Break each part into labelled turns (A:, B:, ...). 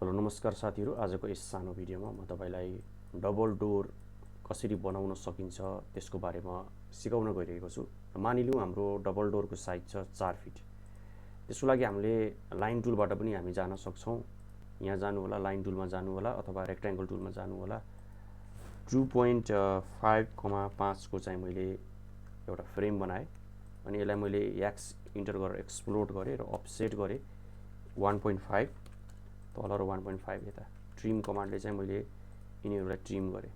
A: Hello नमस्कार साथीहरू, आजको यस सानो भिडियोमा म तपाईलाई डबल डोर कसरी बनाउन सकिन्छ त्यसको बारेमा सिकाउन गइरहेको छु। मानिलिउँ हाम्रो डबल डोरको साइज छ 4 फिट। त्यसको लागि हामीले लाइन टुलबाट पनि हामी जान सक्छौं। यहाँ जानु होला, लाइन टुलमा जानु होला अथवा रेक्टेंगल टुलमा जानु होला। 2.5,5 को चाहिँ मैले एउटा फ्रेम बनाए अनि यसलाई मैले एक्स इन्टर गरेर एक्सप्लोड गरे र अफसेट गरे 1.5 तल र 1.5 यता। ट्रिम कमान्डले चाहिँ मैले यिनीहरूलाई ट्रिम गरे।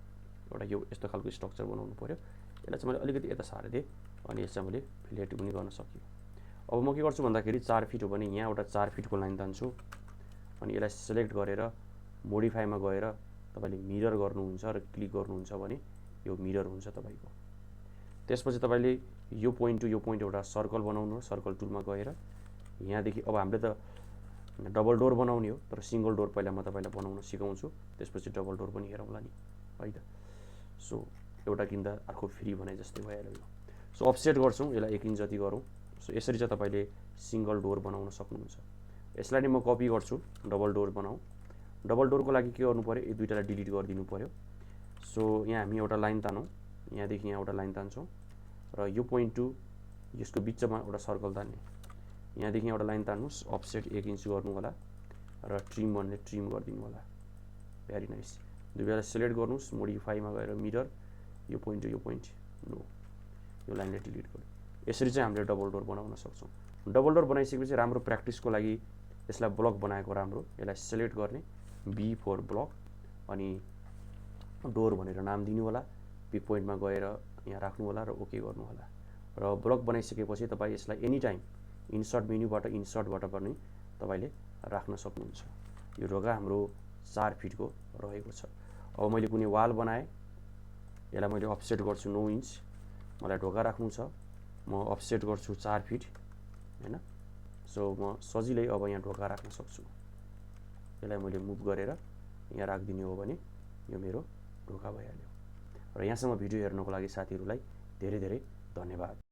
A: एउटा यो यस्तो खालको स्ट्रक्चर बनाउनु पर्यो। यसलाई चाहिँ मैले अलिकति यता सार्दै दिएँ अनि यसलाई मैले फ्ल्याट पनि गर्न सकियो। अब म के गर्छु भन्दाखेरि 4 फिट हो भने यहाँ एउटा 4 फिटको लाइन तान्छु अनि यसलाई सिलेक्ट गरेर मोडिफाईमा गएर तपाईले मिरर गर्नुहुन्छ र क्लिक गर्नुहुन्छ भने यो मिरर हुन्छ तपाईको। त्यसपछि तपाईले यो पोइन्ट टु यो पोइन्ट एउटा सर्कल बनाउनु हो। सर्कल टुलमा गएर यहाँदेखि अब हामीले त डबल डोर बनाउने हो, तर सिंगल डोर पहिला म तपाईलाई बनाउन सिकाउँछु। त्यसपछि डबल डोर पनि हेरौँला नि, है त। सो एउटा किन्दा अर्को फ्री भने जस्तै भइहाल्यो यो। सो अफसेट गर्छौं, यसलाई 1 इन्च जति गरौँ। सो यसरी चाहिँ तपाईले सिंगल डोर बनाउन सक्नुहुन्छ। यसलाई नै म कपी गर्छु, डबल डोर बनाऊ। डबल डोरको लागि के गर्नु पर्यो, यो दुईटालाई डिलिट गरिदिनु पर्यो। सो यहाँ हामी एउटा लाइन तानौं, यहाँदेखि यहाँ एउटा लाइन तान्छौं र यो पोइन्ट टु यसको बिचमा एउटा सर्कल तान्ने। यहाँदेखि एउटा लाइन तान्नुस्, अफसेट 1 इन्च गर्नु होला र ट्रिम भन्ने ट्रिम गरिदिनु होला। Very nice. दुई बेला सिलेक्ट गर्नुस्, मोडिफाईमा गएर मिरर, यो पोइन्ट टु यो पोइन्ट, नो, यो लाइनले डिलिट गर्नु। यसरी चाहिँ हामीले डबल डोर बनाउन सक्छौं। डबल डोर बनाइसकेपछि राम्रो प्र्याक्टिसको लागि यसलाई ब्लक बनाएको राम्रो। यसलाई सिलेक्ट गर्ने, बी फर ब्लक अनि डोर भनेर नाम दिनु होला। पिक पोइन्टमा गएर यहाँ राख्नु होला र ओके गर्नु होला। र ब्लक बनाइसकेपछि तपाई यसलाई एनी टाइम इन्सर्ट मेन्युबाट इन्सर्टबाट पनि तपाईले राख्न सक्नुहुन्छ। यो ढोका हाम्रो 4 फिटको रहेको छ। अब मैले कुनै वाल बनाए, यसलाई मैले अफसेट गर्छु 9 इन्च। मलाई ढोका राख्नु छ, म अफसेट गर्छु 4 फिट, हैन। सो म सजिलै अब यहाँ ढोका राख्न सक्छु। यसलाई मैले मुभ गरेर यहाँ राखिदिने हो भने यो मेरो ढोका भइहाल्यो। र यहाँसम्म भिडियो हेर्नको लागि साथीहरूलाई धेरै धेरै धन्यवाद।